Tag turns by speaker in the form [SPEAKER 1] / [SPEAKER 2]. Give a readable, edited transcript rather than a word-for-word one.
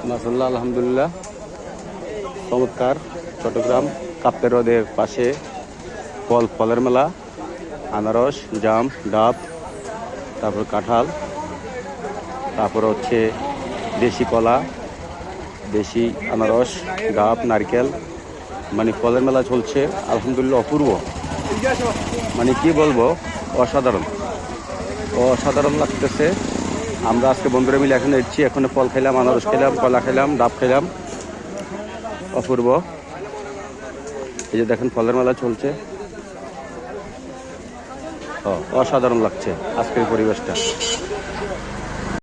[SPEAKER 1] মাশাআল্লাহ, আলহামদুলিল্লাহ, চমৎকার। চট্টগ্রাম কাপ্তের হ্রদের পাশে ফলের মেলা, আনারস, জাম, ডাব, তারপর কাঁঠাল, তারপর হচ্ছে দেশি কলা, দেশি আনারস, ডাব, নারকেল, মানে ফলের মেলা চলছে। আলহামদুলিল্লাহ, অপূর্ব, মানে কি বলবো, অসাধারণ অসাধারণ লাগতেছে। আমরা আজকে বন্ধুরা মিলে এখানে এসেছি, এখানে ফল খেলাম, আনারস খেলাম, কলা খেলাম, ডাব খেলাম, অপূর্ব। এই যে দেখেন ফলের মেলা চলছে, অসাধারণ লাগছে আজকের পরিবেশটা।